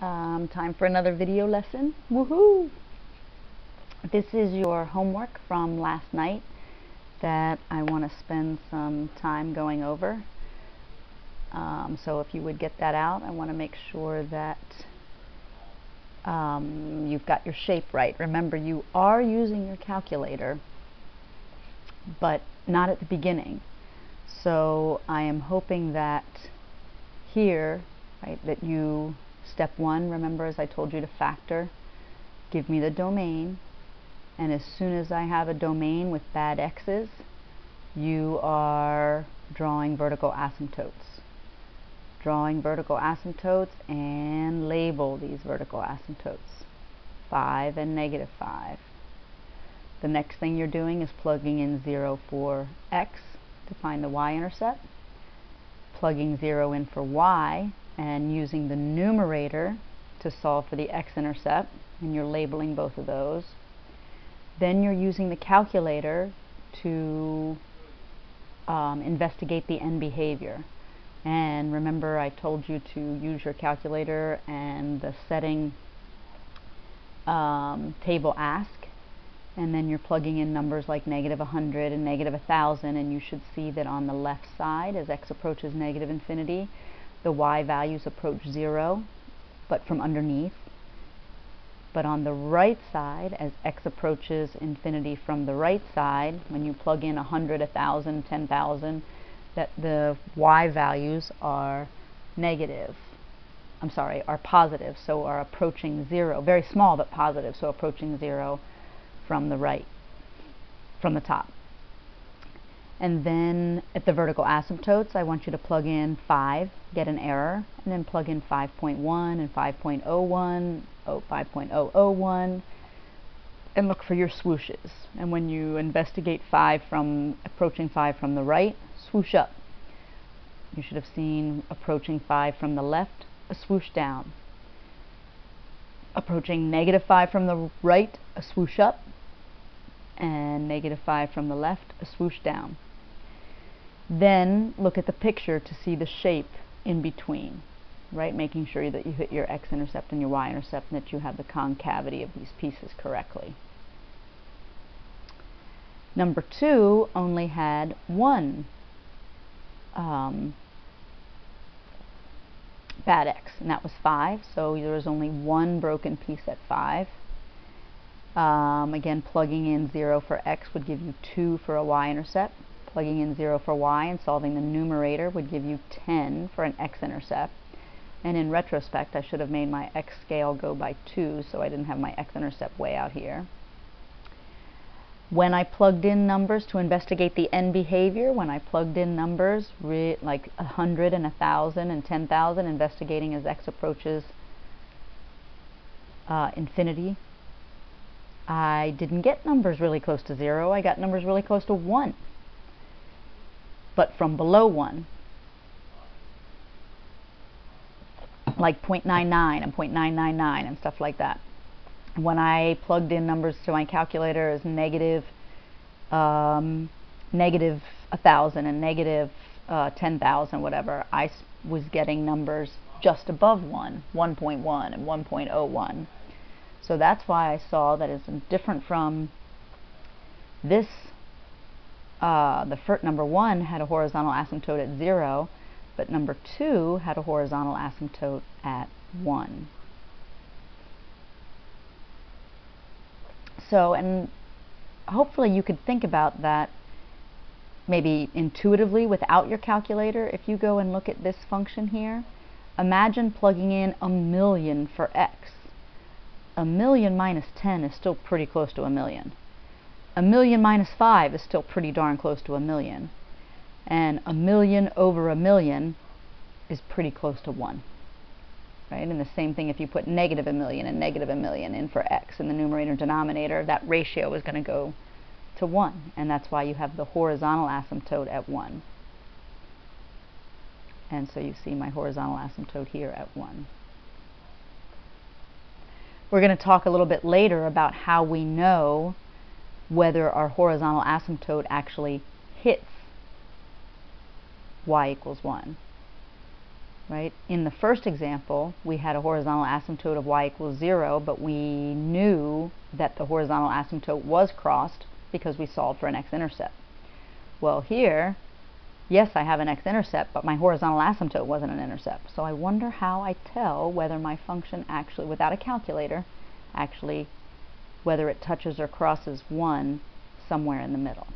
Time for another video lesson. Woohoo! This is your homework from last night that I want to spend some time going over. So if you would get that out, I want to make sure that you've got your shape right. Remember, you are using your calculator, but not at the beginning. So I am hoping that here, right, that you, step one, remember, as I told you, to factor, give me the domain, and as soon as I have a domain with bad x's, you are drawing vertical asymptotes. Drawing vertical asymptotes, and label these vertical asymptotes, 5 and -5. The next thing you're doing is plugging in 0 for x to find the y-intercept, plugging 0 in for y, and using the numerator to solve for the x-intercept, and you're labeling both of those. Then you're using the calculator to investigate the end behavior. And remember, I told you to use your calculator and the setting table ask, and then you're plugging in numbers like -100 and -1000, and you should see that on the left side, as x approaches -infinity, the y values approach 0, but from underneath. But on the right side, as x approaches infinity from the right side, when you plug in 100, 1000, 10,000, that the y values are are positive, so are approaching 0, very small but positive, so approaching 0 from the right, from the top. And then at the vertical asymptotes, I want you to plug in 5, get an error, and then plug in 5.1 and 5.01, 5.001, and look for your swooshes. And when you investigate approaching 5 from the right, swoosh up. You should have seen approaching 5 from the left, a swoosh down. Approaching -5 from the right, a swoosh up, and -5 from the left, a swoosh down. Then look at the picture to see the shape in between, right? Making sure that you hit your x-intercept and your y-intercept, and that you have the concavity of these pieces correctly. Number 2 only had one bad x, and that was 5, so there was only one broken piece at 5. Again, plugging in 0 for x would give you 2 for a y-intercept. Plugging in 0 for y and solving the numerator would give you 10 for an x-intercept. And in retrospect, I should have made my x scale go by 2, so I didn't have my x-intercept way out here. When I plugged in numbers to investigate the end behavior, when I plugged in numbers like 100 and 1000 and 10,000, investigating as x approaches infinity, I didn't get numbers really close to 0. I got numbers really close to 1, but from below 1, like 0.99 and 0.999 and stuff like that. When I plugged in numbers to my calculator as -1000 and -10,000, whatever, I was getting numbers just above 1, 1.1 and 1.01. So that's why I saw that it's different from this. Number 1 had a horizontal asymptote at 0, but number 2 had a horizontal asymptote at 1. So, and hopefully you could think about that maybe intuitively without your calculator. If you go and look at this function here, imagine plugging in 1,000,000 for x. 1,000,000 minus 10 is still pretty close to 1,000,000. 1,000,000 minus 5 is still pretty darn close to 1,000,000. And 1,000,000 over 1,000,000 is pretty close to 1. Right? And the same thing if you put -1,000,000 and -1,000,000 in for x in the numerator and denominator, that ratio is going to go to 1. And that's why you have the horizontal asymptote at 1. And so you see my horizontal asymptote here at 1. We're going to talk a little bit later about how we know whether our horizontal asymptote actually hits y equals 1. right? In the first example, we had a horizontal asymptote of y equals 0, but we knew that the horizontal asymptote was crossed because we solved for an x-intercept. Well, here, yes, I have an x-intercept, but my horizontal asymptote wasn't an intercept. So I wonder how I tell whether my function actually, without a calculator, actually, whether it touches or crosses 1 somewhere in the middle.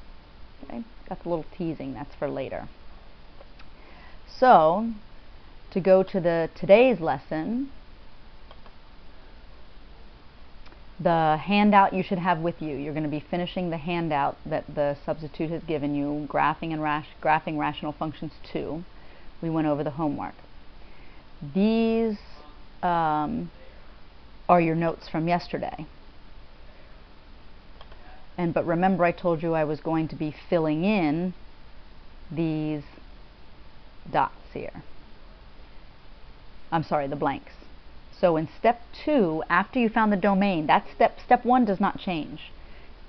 Okay? That's a little teasing. That's for later. So, to go to today's lesson, the handout you should have with you. You're going to be finishing the handout that the substitute has given you, Graphing Rational Functions 2. We went over the homework. These are your notes from yesterday. But remember, I told you I was going to be filling in these dots here. I'm sorry, the blanks. So in step 2, after you found the domain, that step 1 does not change.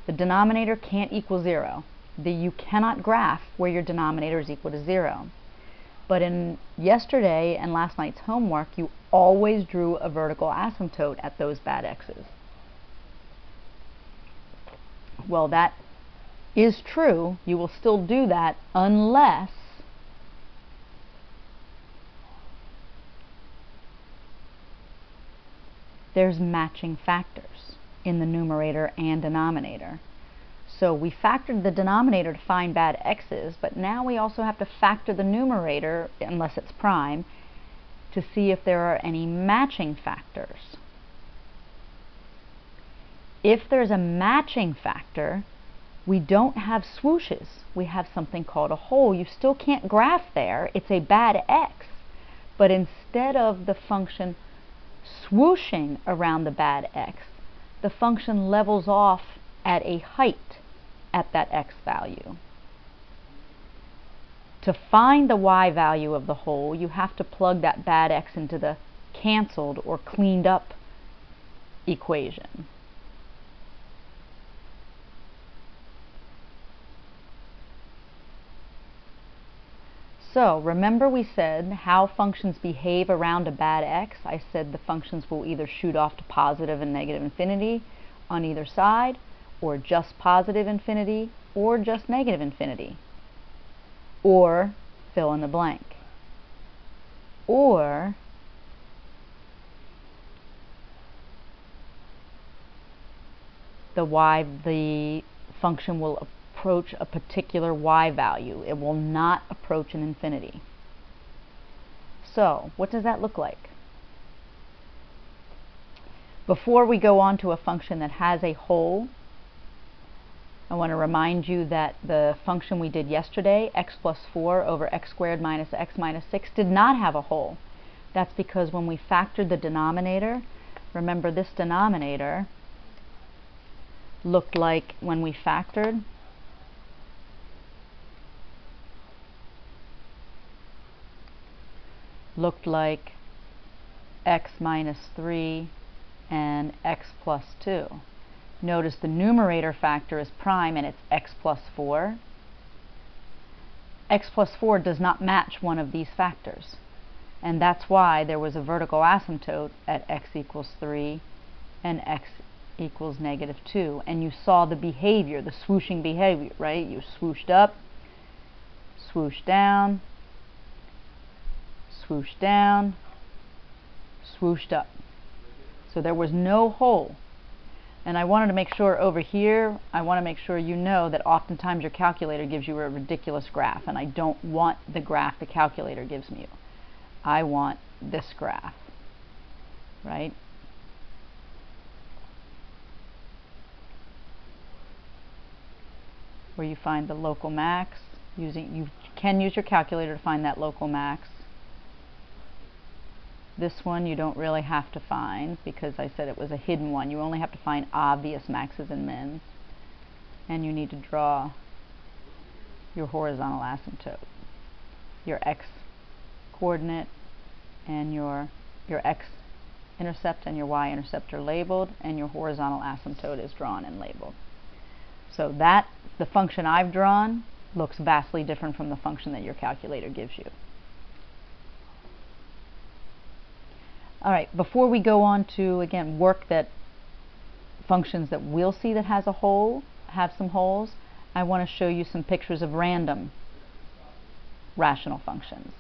The denominator can't equal 0. You cannot graph where your denominator is equal to 0. But in yesterday and last night's homework, you always drew a vertical asymptote at those bad x's. Well, that is true. You will still do that unless there's matching factors in the numerator and denominator. So we factored the denominator to find bad x's, but now we also have to factor the numerator, unless it's prime, to see if there are any matching factors. If there's a matching factor, we don't have swooshes. We have something called a hole. You still can't graph there. It's a bad x. But instead of the function swooshing around the bad x, the function levels off at a height at that x value. To find the y value of the hole, you have to plug that bad x into the canceled or cleaned up equation. So remember we said how functions behave around a bad x. I said the functions will either shoot off to positive and negative infinity on either side, or just positive infinity, or just negative infinity, or fill in the blank, or the function will approach a particular y value. It will not approach an infinity. So, what does that look like? Before we go on to a function that has a hole, I want to remind you that the function we did yesterday, x plus 4 over x squared minus x minus 6, did not have a hole. That's because when we factored the denominator, remember this denominator looked like, when we factored, looked like x minus 3 and x plus 2. Notice the numerator factor is prime and it's x plus 4. X plus 4 does not match one of these factors. And that's why there was a vertical asymptote at x equals 3 and x equals negative 2. And you saw the behavior, the swooshing behavior, right? You swooshed up, swooshed down, swooshed down, swooshed up. So there was no hole. And I wanted to make sure over here, I want to make sure you know that oftentimes your calculator gives you a ridiculous graph, and I don't want the graph the calculator gives me. I want this graph, right? Where you find the local max. You can use your calculator to find that local max. This one you don't really have to find because I said it was a hidden one. You only have to find obvious maxes and mins. And you need to draw your horizontal asymptote. Your x coordinate and your x-intercept and your y-intercept are labeled, and your horizontal asymptote is drawn and labeled. So the function I've drawn looks vastly different from the function that your calculator gives you. All right, before we go on to, again, work that functions that we'll see that have some holes, I want to show you some pictures of random rational functions.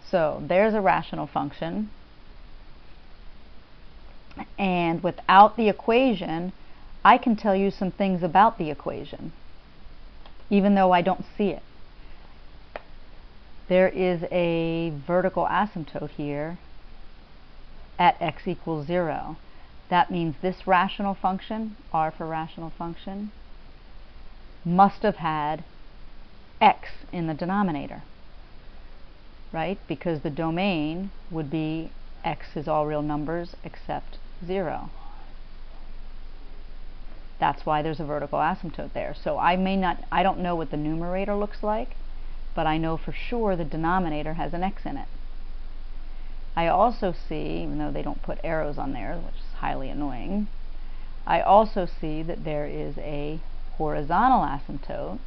So there's a rational function, and without the equation, I can tell you some things about the equation, even though I don't see it. There is a vertical asymptote here at x equals 0. That means this rational function, r for rational function, must have had x in the denominator, right? Because the domain would be x is all real numbers except 0. That's why there's a vertical asymptote there. So I don't know what the numerator looks like, but I know for sure the denominator has an x in it. I also see, even though they don't put arrows on there, which is highly annoying, I also see that there is a horizontal asymptote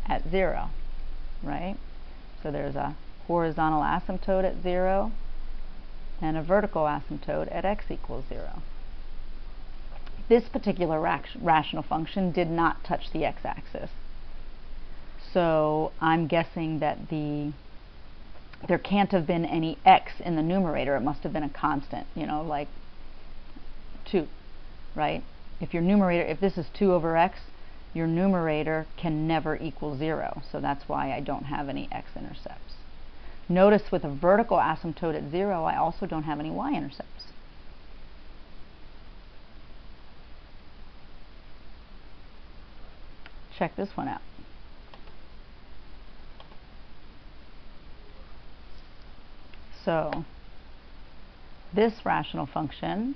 at 0, right? So there's a horizontal asymptote at 0 and a vertical asymptote at x equals 0. This particular rational function did not touch the x-axis. So I'm guessing that there can't have been any x in the numerator. It must have been a constant, you know, like 2, right? If this is 2 over x, your numerator can never equal 0. So that's why I don't have any x-intercepts. Notice with a vertical asymptote at 0, I also don't have any y-intercepts. Check this one out. So this rational function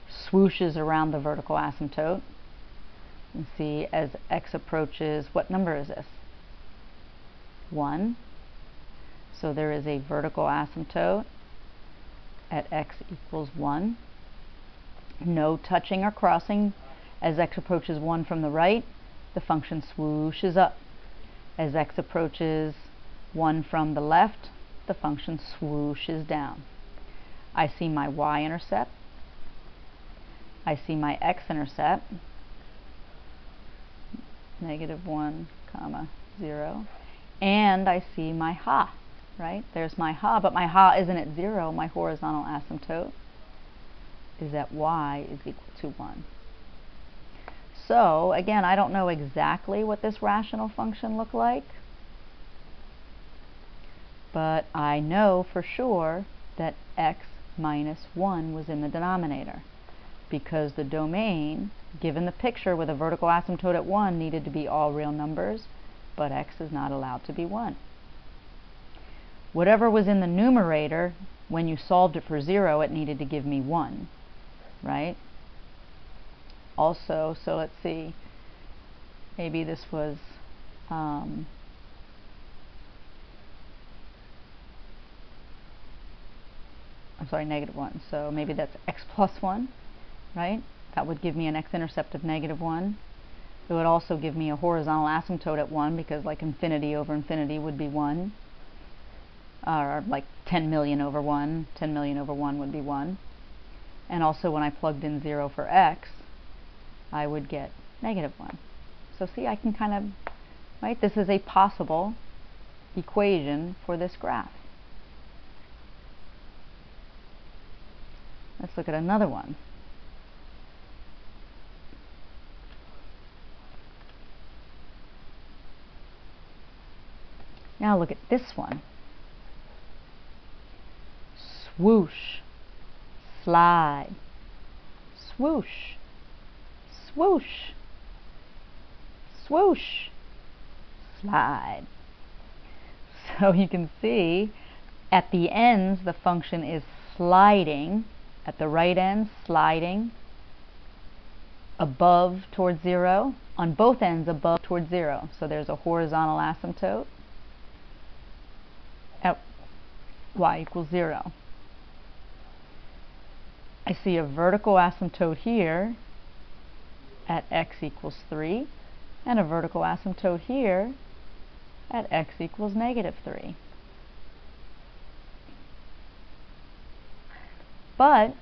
swooshes around the vertical asymptote. And see, as x approaches, what number is this? 1. So there is a vertical asymptote at x equals 1. No touching or crossing. As x approaches 1 from the right, the function swooshes up. As x approaches 1 from the left, the function swooshes down. I see my y-intercept. I see my x-intercept, -1, 0. And I see my ha, right? There's my ha, but my ha isn't at 0. My horizontal asymptote is that y is equal to 1. So, again, I don't know exactly what this rational function looked like, but I know for sure that x minus 1 was in the denominator, because the domain, given the picture with a vertical asymptote at 1, needed to be all real numbers, but x is not allowed to be 1. Whatever was in the numerator, when you solved it for 0, it needed to give me 1, right? Also, so let's see, maybe this was I'm sorry, -1, so maybe that's x plus 1, right? That would give me an x-intercept of -1. It would also give me a horizontal asymptote at 1, because like infinity over infinity would be 1, or like 10 million over 1. 10 million over 1 would be 1. And also when I plugged in 0 for x, I would get -1. So see, I can kind of, right, this is a possible equation for this graph. Let's look at another one. Now look at this one. Swoosh, slide, swoosh, swoosh, swoosh, slide. So you can see at the ends the function is sliding, at the right end sliding above towards 0, on both ends above towards 0. So there's a horizontal asymptote at y equals 0. I see a vertical asymptote here at x equals 3. and a vertical asymptote here at x equals -3. But,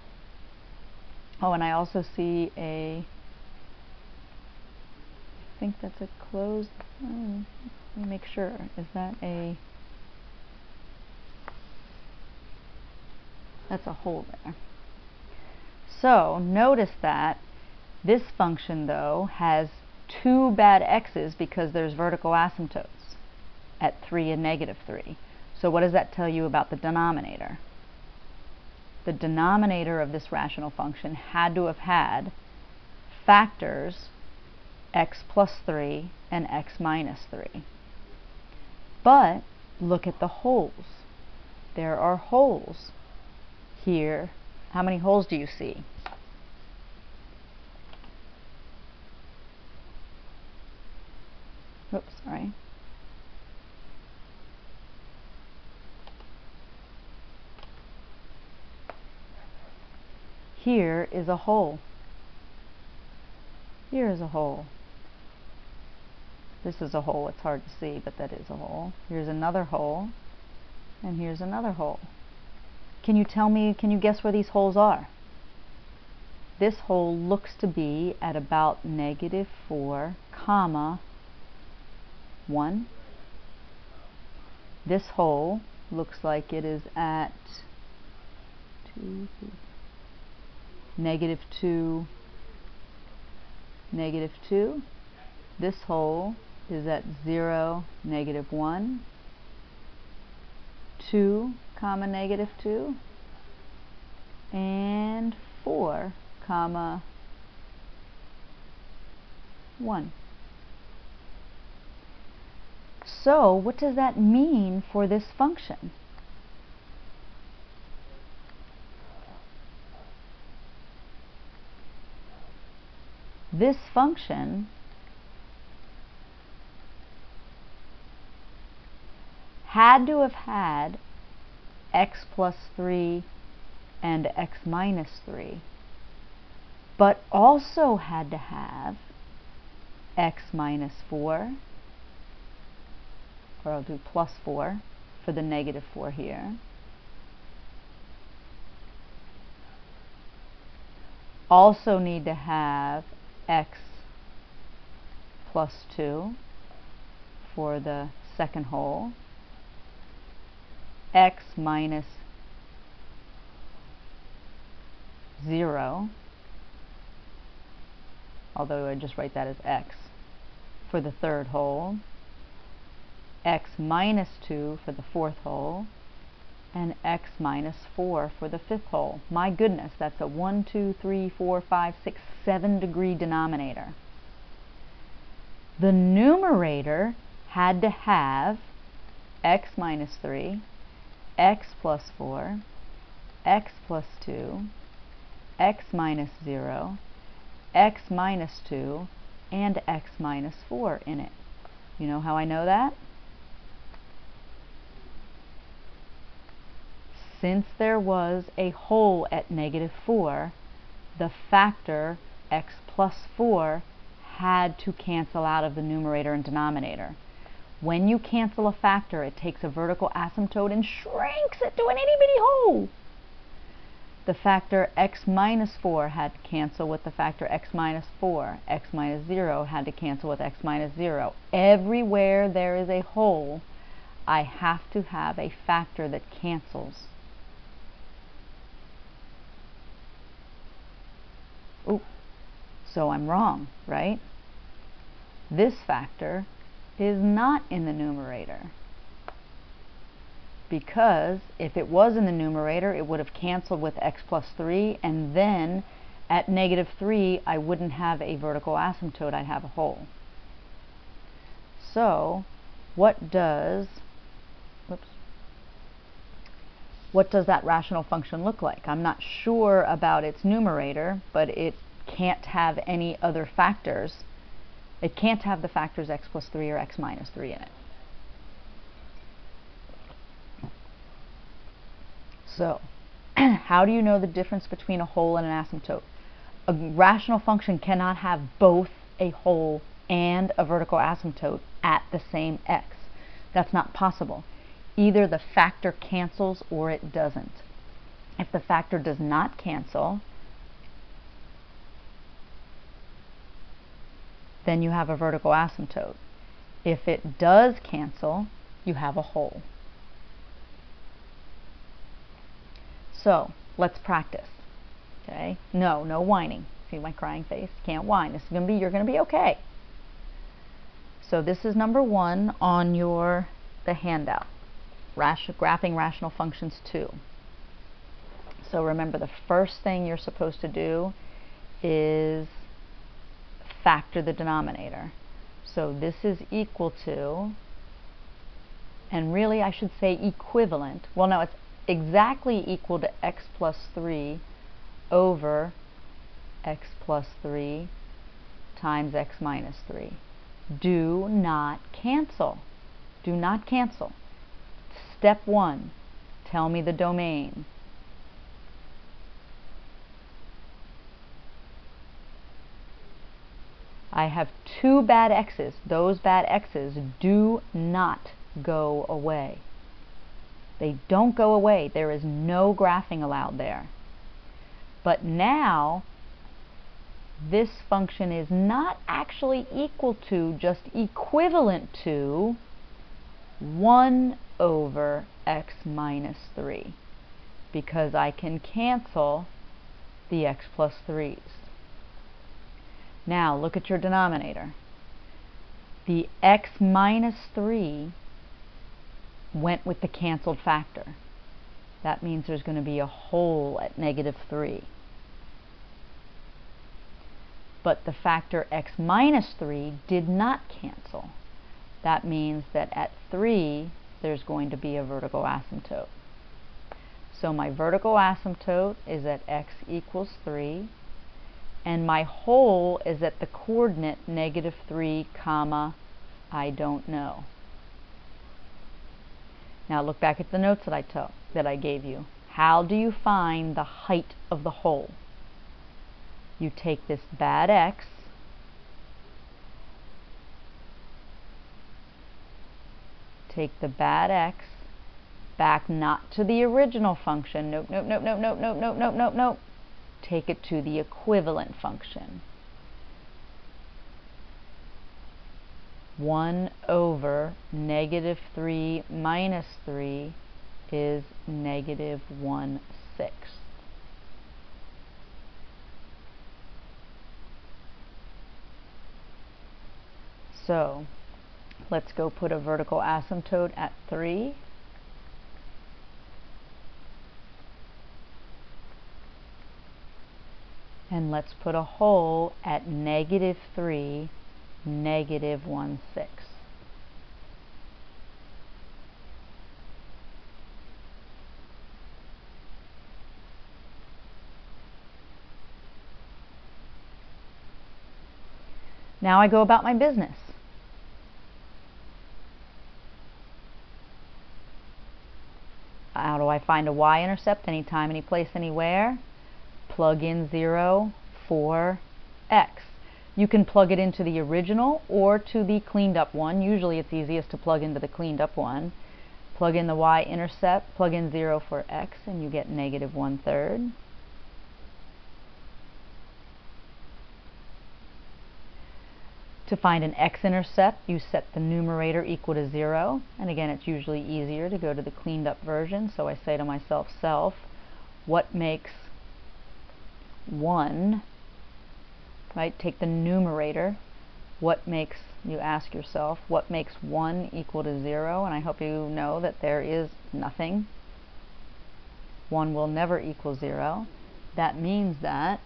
oh, and I also see I think that's a closed, let me make sure, is that that's a hole there. So notice that this function, though, has two bad x's because there's vertical asymptotes at 3 and -3. So what does that tell you about the denominator? The denominator of this rational function had to have had factors x plus 3 and x minus 3. But look at the holes. There are holes here. How many holes do you see? Oops, sorry. Here is a hole. Here is a hole. This is a hole. It's hard to see, but that is a hole. Here's another hole, and here's another hole. Can you tell me, can you guess where these holes are? This hole looks to be at about -4, comma 1. This hole looks like it is at -2, -2. This hole is at 0, -1, 2, comma -2, and 4, comma 1. So what does that mean for this function? This function had to have had x plus 3 and x minus 3, but also had to have x minus 4, or I'll do plus 4 for the -4 here. Also need to have x plus 2 for the second hole, x minus 0, although I just write that as x, for the third hole, x minus 2 for the fourth hole, and x minus 4 for the fifth hole. My goodness, that's a 1, 2, 3, 4, 5, 6, 7 degree denominator. The numerator had to have x minus 3, x plus 4, x plus 2, x minus 0, x minus 2, and x minus 4 in it. You know how I know that? Since there was a hole at -4, the factor x plus 4 had to cancel out of the numerator and denominator. When you cancel a factor, it takes a vertical asymptote and shrinks it to an itty-bitty hole. The factor x minus 4 had to cancel with the factor x minus 4. X minus 0 had to cancel with x minus 0. Everywhere there is a hole, I have to have a factor that cancels. Ooh, so I'm wrong, right? This factor is not in the numerator, because if it was in the numerator, it would have canceled with x plus 3, and then at -3 I wouldn't have a vertical asymptote, I'd have a hole. So what does that rational function look like? I'm not sure about its numerator, but it can't have any other factors. It can't have the factors x plus 3 or x minus 3 in it. So, how do you know the difference between a hole and an asymptote? A rational function cannot have both a hole and a vertical asymptote at the same x. That's not possible. Either the factor cancels or it doesn't. If the factor does not cancel, then you have a vertical asymptote. If it does cancel, you have a whole. So let's practice. Okay? No whining. See my crying face? Can't whine. You're gonna be okay. So this is number 1 on the handout. Graphing rational functions 2. So remember, the first thing you're supposed to do is factor the denominator. So this is equal to, and really I should say equivalent. Well, no, it's exactly equal to x plus 3 over x plus 3 times x minus 3. Do not cancel. Do not cancel. Step 1, tell me the domain. I have 2 bad x's. Those bad x's do not go away. They don't go away. There is no graphing allowed there. But now, this function is not actually equal to, just equivalent to 1 over x minus 3, because I can cancel the x plus 3's. Now look at your denominator. The x minus 3 went with the canceled factor. That means there's going to be a whole at negative 3. But the factor x minus 3 did not cancel. That means that at 3 there's going to be a vertical asymptote. So my vertical asymptote is at x equals 3, and my whole is at the coordinate negative 3 comma I don't know. Now look back at the notes that I gave you. How do you find the height of the whole? You take this bad x, take the bad x back, not to the original function. Nope, nope, nope, nope, nope, nope, nope, nope, nope, nope. Take it to the equivalent function. 1 over negative 3 minus 3 is negative 1/6. So let's go put a vertical asymptote at 3. And let's put a whole at negative 3, negative 1/6. Now I go about my business. How do I find a y-intercept? Anytime, any place, anywhere. Plug in 0 for x. You can plug it into the original or to the cleaned up one. Usually it's easiest to plug into the cleaned up one. Plug in the y-intercept, plug in 0 for x, and you get negative 1/3. To find an x-intercept, you set the numerator equal to 0. And again, it's usually easier to go to the cleaned up version. So I say to myself, what makes 1, right? Take the numerator. You ask yourself, what makes 1 equal to 0? And I hope you know that there is nothing. 1 will never equal 0. That means that,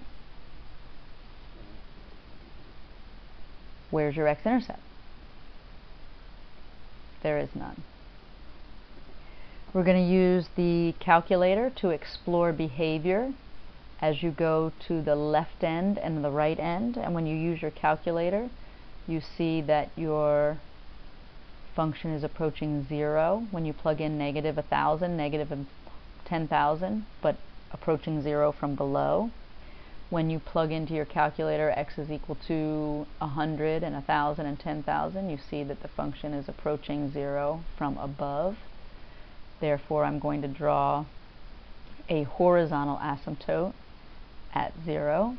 where's your x-intercept? There is none. We're going to use the calculator to explore behavior as you go to the left end and the right end. And when you use your calculator, you see that your function is approaching 0 when you plug in negative 1,000, negative 10,000, but approaching 0 from below. when you plug into your calculator x is equal to 100 and 1,000 and 10,000, you see that the function is approaching 0 from above. Therefore, I'm going to draw a horizontal asymptote at 0.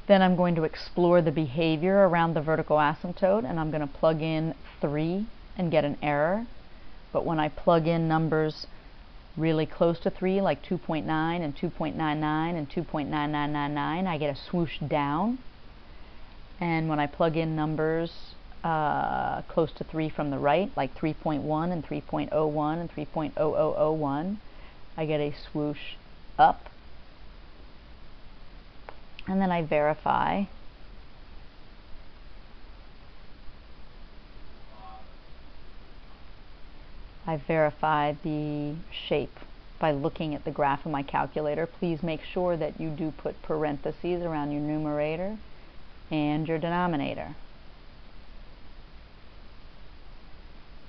Then I'm going to explore the behavior around the vertical asymptote, and I'm going to plug in 3 and get an error. But when I plug in numbers really close to 3, like 2.9 and 2.99 and 2.9999, I get a swoosh down. And when I plug in numbers close to 3 from the right, like 3.1 and 3.01 and 3.0001, I get a swoosh up. And then I verify the shape by looking at the graph of my calculator. Please make sure that you do put parentheses around your numerator and your denominator.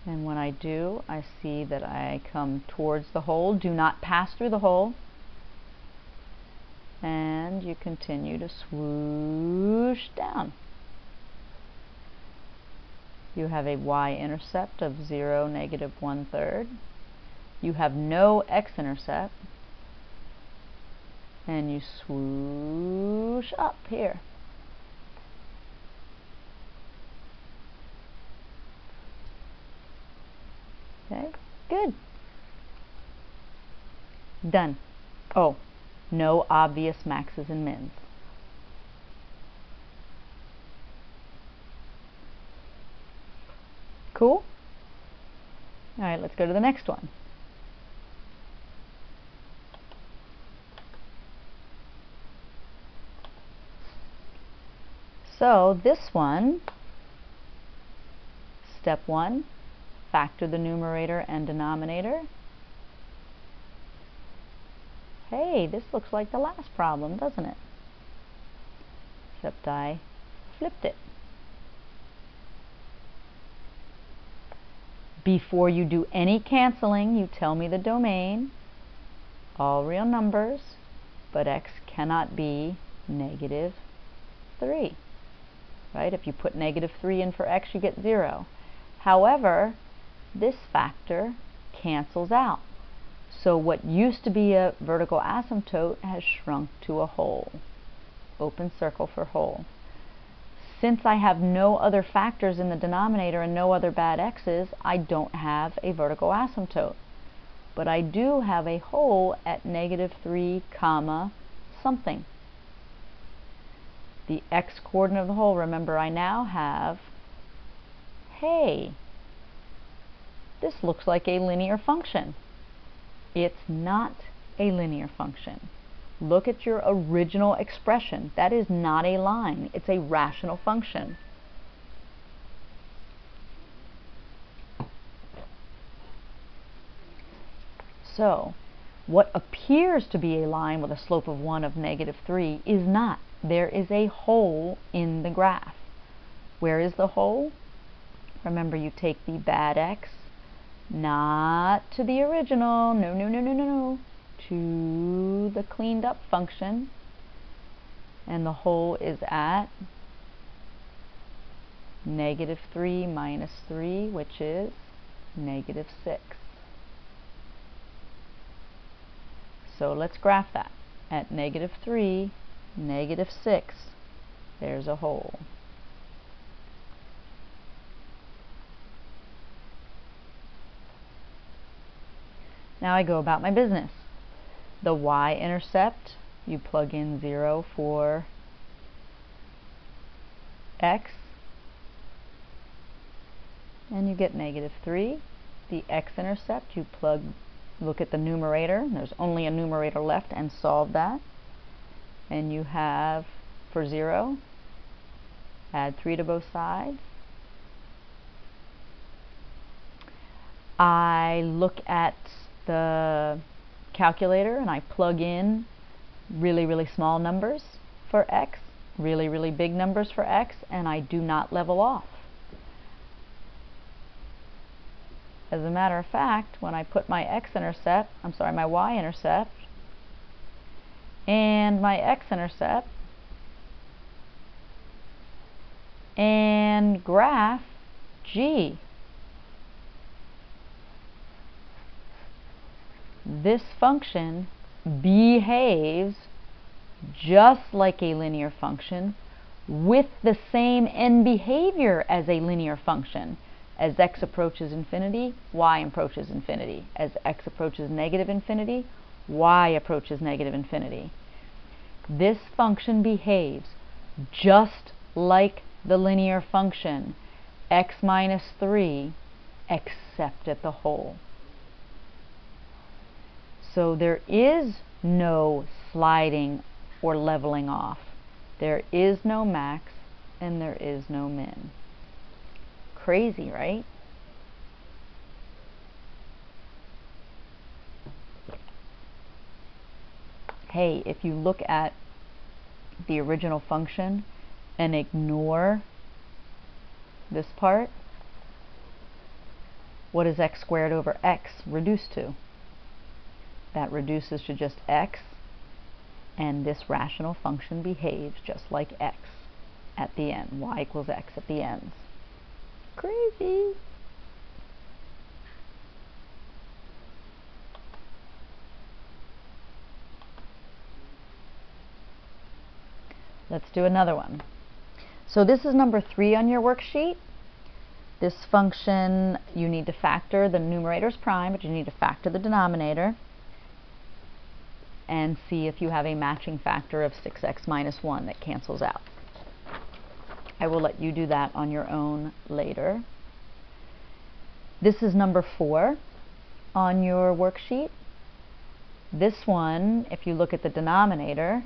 And when I do, I see that I come towards the hole. Do not pass through the hole. And you continue to swoosh down. You have a y-intercept of 0, negative 1/3. You have no x-intercept. And you swoosh up here. Okay, good. Done. Oh, no obvious maxes and mins. Cool? All right, let's go to the next one. So this one, step 1, factor the numerator and denominator. Hey, this looks like the last problem, doesn't it? Except I flipped it. Before you do any canceling, you tell me the domain, all real numbers, but x cannot be negative 3. Right? If you put negative 3 in for x, you get 0. However, this factor cancels out. So what used to be a vertical asymptote has shrunk to a hole. Open circle for hole. Since I have no other factors in the denominator and no other bad x's, I don't have a vertical asymptote. But I do have a hole at negative 3 comma something. The x-coordinate of the hole, remember, I now have, hey, this looks like a linear function. It's not a linear function. Look at your original expression. That is not a line. It's a rational function. So, what appears to be a line with a slope of 1 of negative 3 is not. There is a hole in the graph. Where is the hole? Remember, you take the bad x, not to the original, no, to the cleaned up function, and the hole is at negative 3 minus 3, which is negative 6. So let's graph that. At negative 3, negative 6, there's a hole. Now I go about my business. The y-intercept, you plug in 0 for x, and you get negative 3. The x-intercept, you look at the numerator. There's only a numerator left, and solve that. And you have, for 0, add 3 to both sides. I look at the calculator and I plug in really, really small numbers for x, really, really big numbers for x, and I do not level off. As a matter of fact, when I put my my y-intercept and my x-intercept and graph g, this function behaves just like a linear function with the same end behavior as a linear function. As x approaches infinity, y approaches infinity. As x approaches negative infinity, y approaches negative infinity. This function behaves just like the linear function x minus 3, except at the whole. So there is no sliding or leveling off. There is no max and there is no min. Crazy, right? Hey, if you look at the original function and ignore this part, what is x squared over x reduce to? That reduces to just x, and this rational function behaves just like x at the end. Y equals x at the ends. Crazy! Let's do another one. So this is number 3 on your worksheet. This function, you need to factor the numerator's prime, but you need to factor the denominator and see if you have a matching factor of 6x minus 1 that cancels out. I will let you do that on your own later. This is number 4 on your worksheet. This one, if you look at the denominator,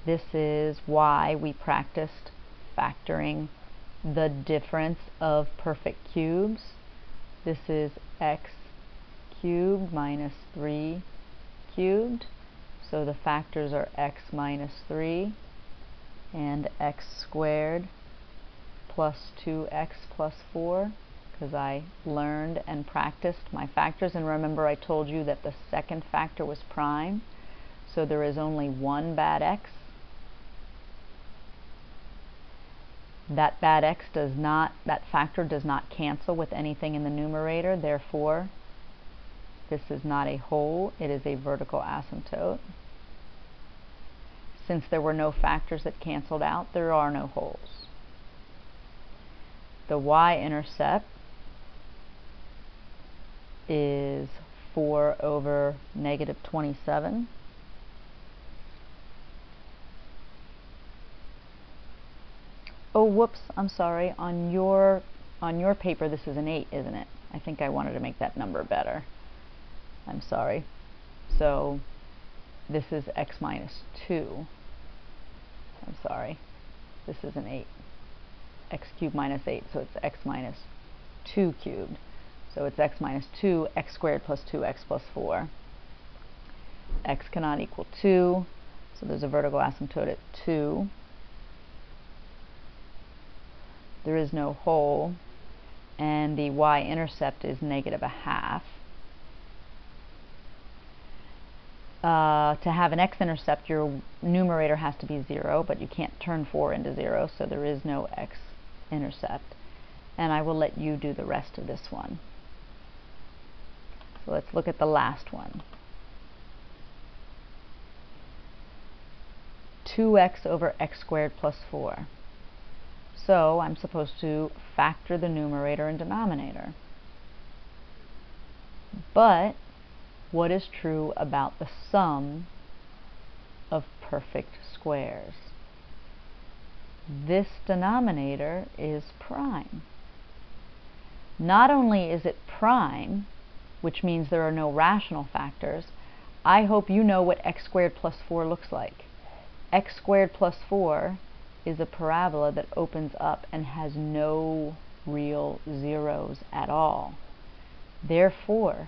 this is why we practiced factoring the difference of perfect cubes. This is x cubed minus 3 cubed. So the factors are x minus 3 and x squared plus 2x plus 4, because I learned and practiced my factors. And remember, I told you that the second factor was prime, so there is only one bad x. That factor does not cancel with anything in the numerator, therefore this is not a whole, it is a vertical asymptote. Since there were no factors that canceled out, there are no wholes. The y-intercept is 4 over negative 27. Oh, whoops, I'm sorry. On your paper, this is an 8, isn't it? I think I wanted to make that number better. I'm sorry. So this is x minus 2. I'm sorry. This is an 8. X cubed minus 8, so it's x minus 2 cubed. So it's x minus 2, x squared plus 2x plus 4. X cannot equal 2, so there's a vertical asymptote at 2. There is no whole, and the y-intercept is negative 1/2. To have an x-intercept, your numerator has to be 0, but you can't turn 4 into 0, so there is no x-intercept. And I will let you do the rest of this one. So let's look at the last one. 2x over x squared plus 4. So I'm supposed to factor the numerator and denominator. But what is true about the sum of perfect squares? This denominator is prime. Not only is it prime, which means there are no rational factors, I hope you know what x squared plus 4 looks like. X squared plus 4 is a parabola that opens up and has no real zeros at all. Therefore,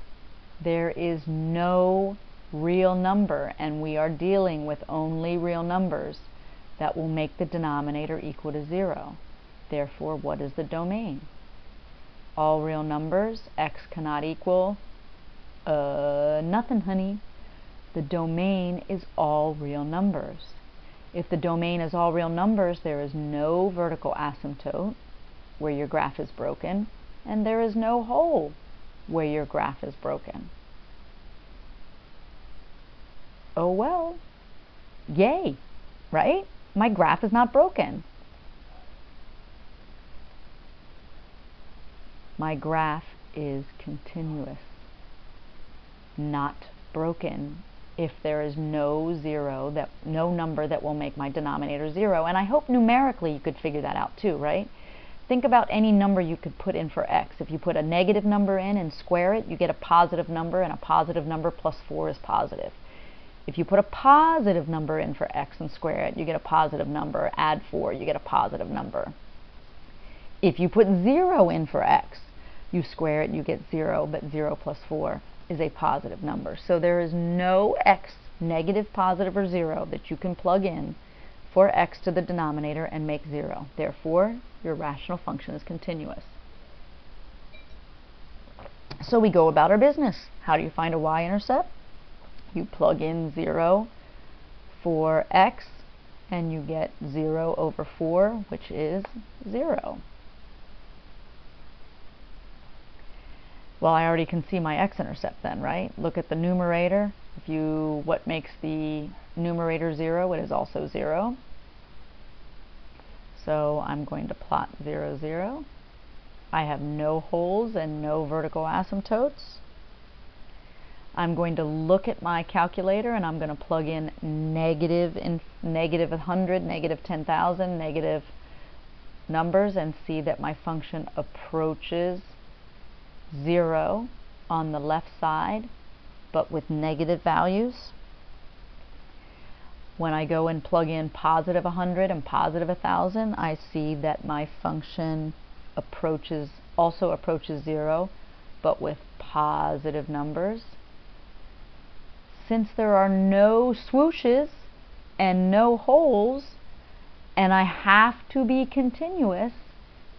there is no real number, and we are dealing with only real numbers, that will make the denominator equal to 0. Therefore, what is the domain? All real numbers. X cannot equal nothing, honey. The domain is all real numbers. If the domain is all real numbers, there is no vertical asymptote where your graph is broken, and there is no hole where your graph is broken. Oh well, yay, right? My graph is not broken. My graph is continuous, not broken, if there is no number that will make my denominator 0. And I hope numerically you could figure that out too, right? Think about any number you could put in for x. If you put a negative number in and square it, you get a positive number, and a positive number plus 4 is positive. If you put a positive number in for x and square it, you get a positive number. Add 4, you get a positive number. If you put 0 in for x, you square it, you get 0, but 0 plus 4 is a positive number. So there is no x, negative, positive, or 0 that you can plug in for x to the denominator and make 0. Therefore, your rational function is continuous. So we go about our business. How do you find a y-intercept? You plug in 0 for x, and you get 0 over 4, which is 0. Well, I already can see my x-intercept then, right? Look at the numerator. What makes the numerator 0? It is also 0. So I'm going to plot 0, 0. I have no holes and no vertical asymptotes. I'm going to look at my calculator, and I'm going to plug in negative 100, negative 10,000, negative numbers, and see that my function approaches 0 on the left side, but with negative values. When I go and plug in positive 100 and positive 1,000, I see that my function also approaches 0, but with positive numbers. Since there are no swooshes and no holes, and I have to be continuous,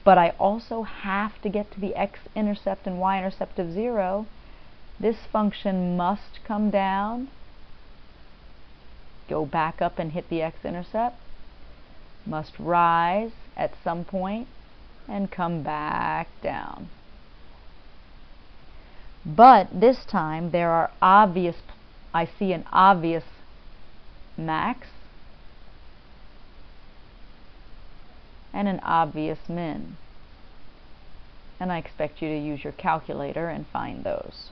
but I also have to get to the x-intercept and y-intercept of 0, this function must come down, go back up and hit the x-intercept, must rise at some point, and come back down. But this time I see an obvious max and an obvious min. And I expect you to use your calculator and find those.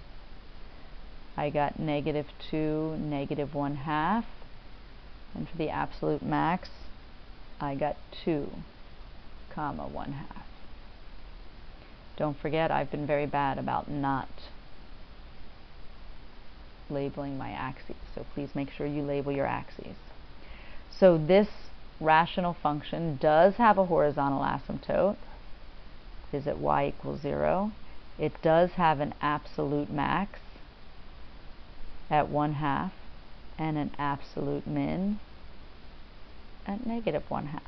I got negative 2, negative 1/2. And for the absolute max, I got 2, comma 1/2. Don't forget, I've been very bad about not labeling my axes. So please make sure you label your axes. So this rational function does have a horizontal asymptote, is at y equals 0. It does have an absolute max at 1/2 and an absolute min at negative 1/2.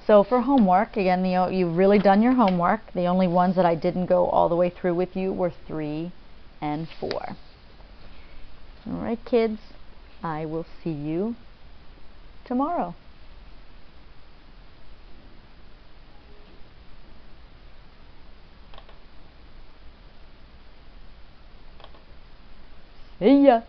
So for homework, again, you've really done your homework. The only ones that I didn't go all the way through with you were 3 and 4. All right, kids, I will see you tomorrow. See ya.